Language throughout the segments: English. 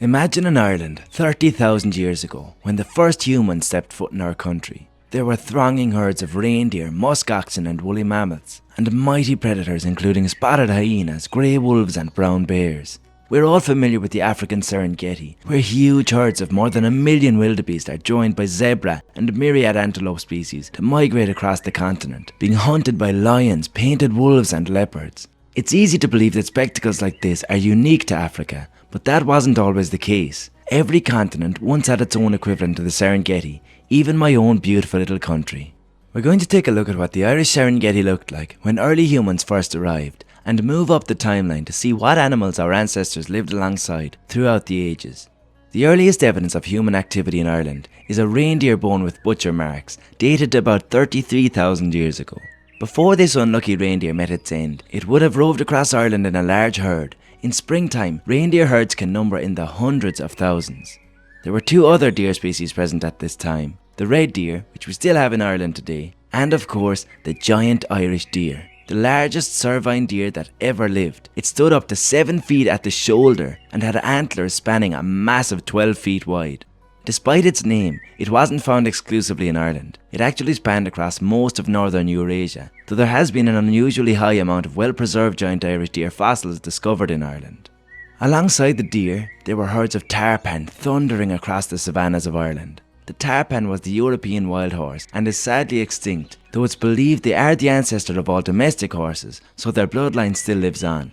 Imagine in Ireland 30,000 years ago when the first humans stepped foot in our country. There were thronging herds of reindeer, musk oxen and woolly mammoths, and mighty predators including spotted hyenas, grey wolves and brown bears. We're all familiar with the African Serengeti, where huge herds of more than 1 million wildebeest are joined by zebra and myriad antelope species to migrate across the continent, being hunted by lions, painted wolves and leopards. It's easy to believe that spectacles like this are unique to Africa, but that wasn't always the case. Every continent once had its own equivalent to the Serengeti, even my own beautiful little country. We're going to take a look at what the Irish Serengeti looked like when early humans first arrived, and move up the timeline to see what animals our ancestors lived alongside throughout the ages. The earliest evidence of human activity in Ireland is a reindeer bone with butcher marks, dated to about 33,000 years ago. Before this unlucky reindeer met its end, it would have roved across Ireland in a large herd. In springtime, reindeer herds can number in the hundreds of thousands. There were two other deer species present at this time, the red deer, which we still have in Ireland today, and of course, the giant Irish deer, the largest cervine deer that ever lived. It stood up to 7 feet at the shoulder and had antlers spanning a massive 12 feet wide. Despite its name, it wasn't found exclusively in Ireland. It actually spanned across most of northern Eurasia, though there has been an unusually high amount of well-preserved giant Irish deer fossils discovered in Ireland. Alongside the deer, there were herds of tarpan thundering across the savannas of Ireland. The tarpan was the European wild horse and is sadly extinct, though it's believed they are the ancestor of all domestic horses, so their bloodline still lives on.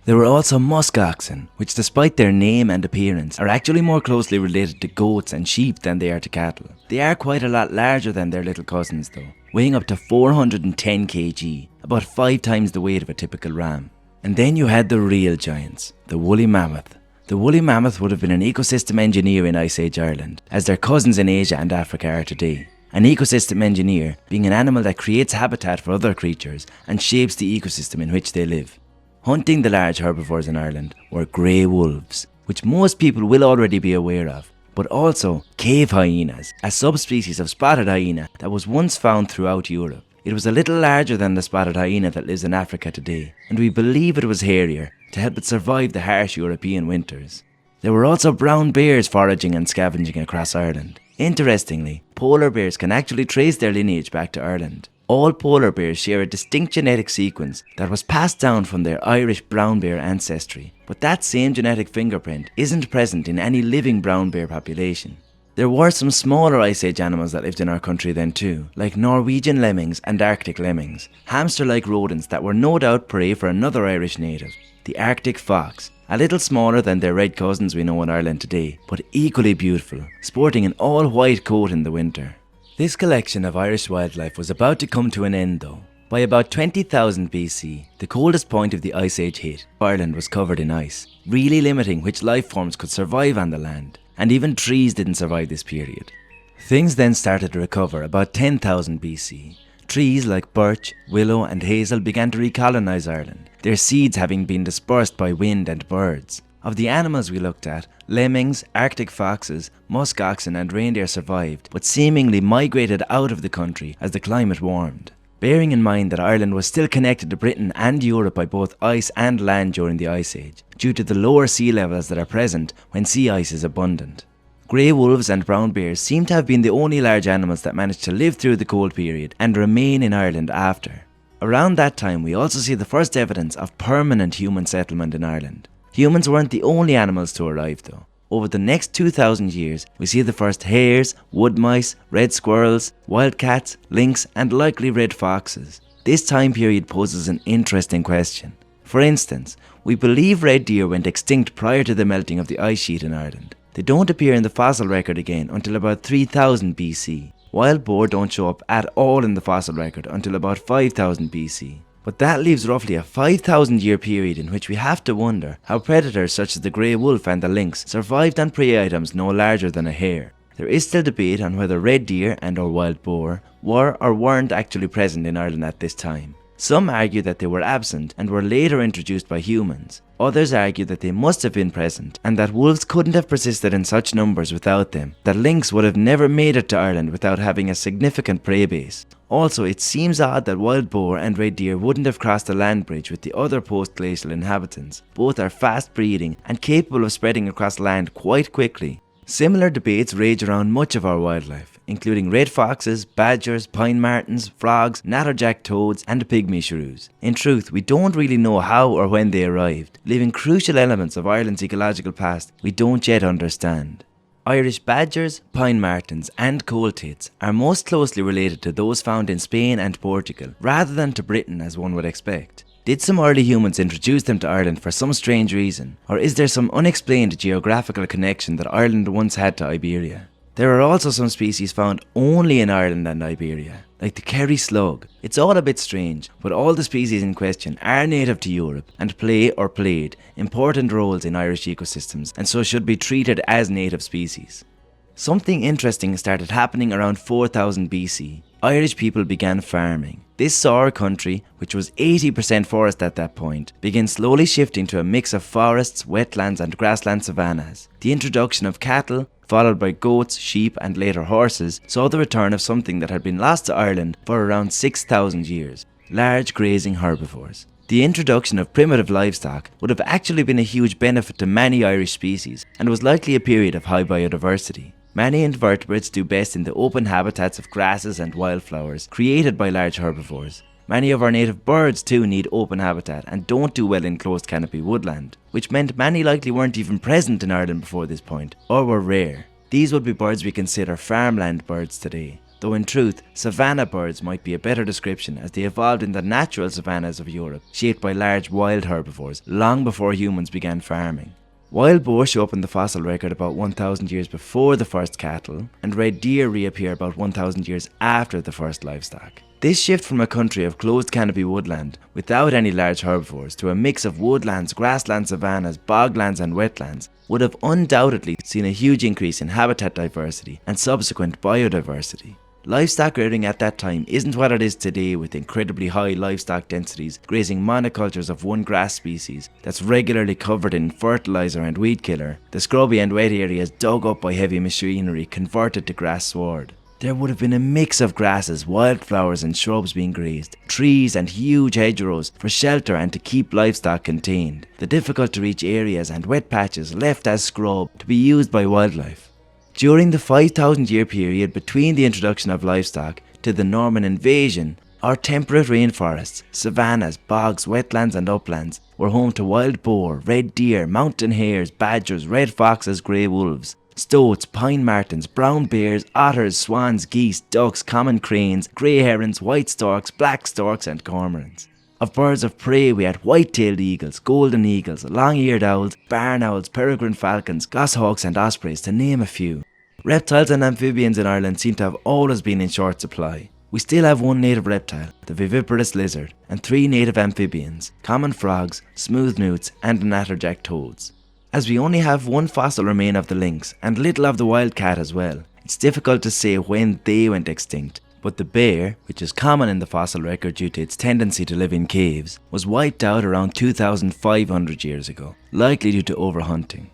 There were also musk oxen, which despite their name and appearance are actually more closely related to goats and sheep than they are to cattle. They are quite a lot larger than their little cousins though, weighing up to 410 kg, about 5 times the weight of a typical ram. And then you had the real giants, the woolly mammoth. The woolly mammoth would have been an ecosystem engineer in Ice Age Ireland, as their cousins in Asia and Africa are today. An ecosystem engineer being an animal that creates habitat for other creatures and shapes the ecosystem in which they live. Hunting the large herbivores in Ireland were grey wolves, which most people will already be aware of, but also cave hyenas, a subspecies of spotted hyena that was once found throughout Europe. It was a little larger than the spotted hyena that lives in Africa today, and we believe it was hairier to help it survive the harsh European winters. There were also brown bears foraging and scavenging across Ireland. Interestingly, polar bears can actually trace their lineage back to Ireland. All polar bears share a distinct genetic sequence that was passed down from their Irish brown bear ancestry, but that same genetic fingerprint isn't present in any living brown bear population. There were some smaller Ice Age animals that lived in our country then too, like Norwegian lemmings and Arctic lemmings, hamster-like rodents that were no doubt prey for another Irish native, the Arctic fox, a little smaller than their red cousins we know in Ireland today, but equally beautiful, sporting an all-white coat in the winter. This collection of Irish wildlife was about to come to an end though. By about 20,000 BC, the coldest point of the Ice Age hit, Ireland was covered in ice, really limiting which life forms could survive on the land, and even trees didn't survive this period. Things then started to recover about 10,000 BC. Trees like birch, willow and hazel began to recolonise Ireland, their seeds having been dispersed by wind and birds. Of the animals we looked at, lemmings, Arctic foxes, musk oxen and reindeer survived, but seemingly migrated out of the country as the climate warmed. Bearing in mind that Ireland was still connected to Britain and Europe by both ice and land during the Ice Age, due to the lower sea levels that are present when sea ice is abundant. Grey wolves and brown bears seem to have been the only large animals that managed to live through the cold period and remain in Ireland after. Around that time we also see the first evidence of permanent human settlement in Ireland. Humans weren't the only animals to arrive though. Over the next 2,000 years, we see the first hares, wood mice, red squirrels, wildcats, lynx and likely red foxes. This time period poses an interesting question. For instance, we believe red deer went extinct prior to the melting of the ice sheet in Ireland. They don't appear in the fossil record again until about 3000 BC. Wild boar don't show up at all in the fossil record until about 5000 BC. But that leaves roughly a 5,000 year period in which we have to wonder how predators such as the grey wolf and the lynx survived on prey items no larger than a hare. There is still debate on whether red deer and or wild boar were or weren't actually present in Ireland at this time. Some argue that they were absent and were later introduced by humans. Others argue that they must have been present and that wolves couldn't have persisted in such numbers without them, that lynx would have never made it to Ireland without having a significant prey base. Also, it seems odd that wild boar and red deer wouldn't have crossed the land bridge with the other post-glacial inhabitants. Both are fast breeding and capable of spreading across land quite quickly. Similar debates rage around much of our wildlife, including red foxes, badgers, pine martens, frogs, natterjack toads, and pygmy shrews. In truth, we don't really know how or when they arrived, leaving crucial elements of Ireland's ecological past we don't yet understand. Irish badgers, pine martens, and coal tits are most closely related to those found in Spain and Portugal, rather than to Britain as one would expect. Did some early humans introduce them to Ireland for some strange reason, or is there some unexplained geographical connection that Ireland once had to Iberia? There are also some species found only in Ireland and Iberia, like the Kerry slug. It's all a bit strange, but all the species in question are native to Europe and play or played important roles in Irish ecosystems, and so should be treated as native species. Something interesting started happening around 4000 BC. Irish people began farming. This saw our country, which was 80% forest at that point, begin slowly shifting to a mix of forests, wetlands and grassland savannas. The introduction of cattle, followed by goats, sheep and later horses, saw the return of something that had been lost to Ireland for around 6,000 years: large grazing herbivores. The introduction of primitive livestock would have actually been a huge benefit to many Irish species and was likely a period of high biodiversity. Many invertebrates do best in the open habitats of grasses and wildflowers created by large herbivores. Many of our native birds too need open habitat and don't do well in closed canopy woodland, which meant many likely weren't even present in Ireland before this point, or were rare. These would be birds we consider farmland birds today, though in truth, savanna birds might be a better description as they evolved in the natural savannas of Europe, shaped by large wild herbivores, long before humans began farming. Wild boar show up in the fossil record about 1000 years before the first cattle, and red deer reappear about 1000 years after the first livestock. This shift from a country of closed canopy woodland without any large herbivores to a mix of woodlands, grasslands, savannas, boglands and wetlands would have undoubtedly seen a huge increase in habitat diversity and subsequent biodiversity. Livestock rearing at that time isn't what it is today, with incredibly high livestock densities grazing monocultures of one grass species that's regularly covered in fertilizer and weed killer, the scrubby and wet areas dug up by heavy machinery converted to grass sward. There would have been a mix of grasses, wildflowers and shrubs being grazed, trees and huge hedgerows for shelter and to keep livestock contained, the difficult to reach areas and wet patches left as scrub to be used by wildlife. During the 5,000 year period between the introduction of livestock to the Norman invasion, our temperate rainforests, savannas, bogs, wetlands and uplands were home to wild boar, red deer, mountain hares, badgers, red foxes, grey wolves, stoats, pine martens, brown bears, otters, swans, geese, ducks, common cranes, grey herons, white storks, black storks and cormorants. Of birds of prey we had white-tailed eagles, golden eagles, long-eared owls, barn owls, peregrine falcons, goshawks and ospreys, to name a few. Reptiles and amphibians in Ireland seem to have always been in short supply. We still have one native reptile, the viviparous lizard, and 3 native amphibians, common frogs, smooth newts and natterjack toads. As we only have one fossil remain of the lynx, and little of the wildcat as well, it's difficult to say when they went extinct. But the bear, which is common in the fossil record due to its tendency to live in caves, was wiped out around 2,500 years ago, likely due to overhunting.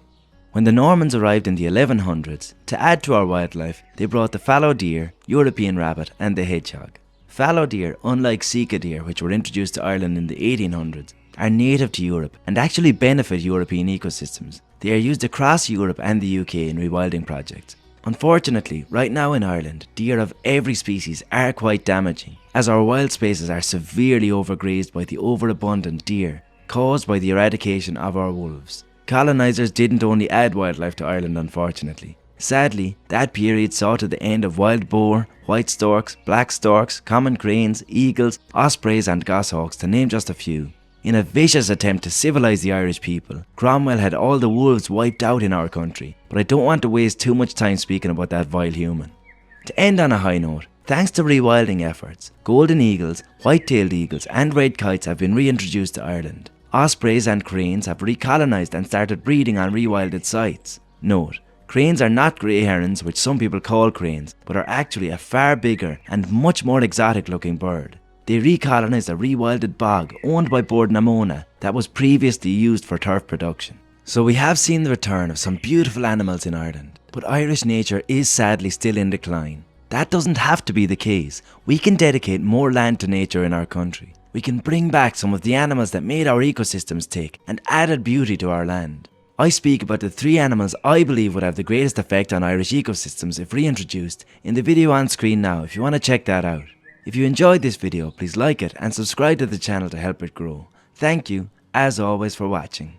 When the Normans arrived in the 1100s, to add to our wildlife, they brought the fallow deer, European rabbit and the hedgehog. Fallow deer, unlike sika deer which were introduced to Ireland in the 1800s, are native to Europe and actually benefit European ecosystems. They are used across Europe and the UK in rewilding projects. Unfortunately, right now in Ireland, deer of every species are quite damaging, as our wild spaces are severely overgrazed by the overabundant deer caused by the eradication of our wolves. Colonisers didn't only add wildlife to Ireland, unfortunately. Sadly, that period saw to the end of wild boar, white storks, black storks, common cranes, eagles, ospreys and goshawks, to name just a few. In a vicious attempt to civilise the Irish people, Cromwell had all the wolves wiped out in our country, but I don't want to waste too much time speaking about that vile human. To end on a high note, thanks to rewilding efforts, golden eagles, white-tailed eagles and red kites have been reintroduced to Ireland. Ospreys and cranes have recolonised and started breeding on rewilded sites. Note, cranes are not grey herons, which some people call cranes, but are actually a far bigger and much more exotic looking bird. They recolonised a rewilded bog owned by Bord na Móna that was previously used for turf production. So we have seen the return of some beautiful animals in Ireland, but Irish nature is sadly still in decline. That doesn't have to be the case. We can dedicate more land to nature in our country. We can bring back some of the animals that made our ecosystems tick and added beauty to our land. I speak about the 3 animals I believe would have the greatest effect on Irish ecosystems if reintroduced in the video on screen now if you want to check that out. If you enjoyed this video, please like it and subscribe to the channel to help it grow. Thank you, as always, for watching.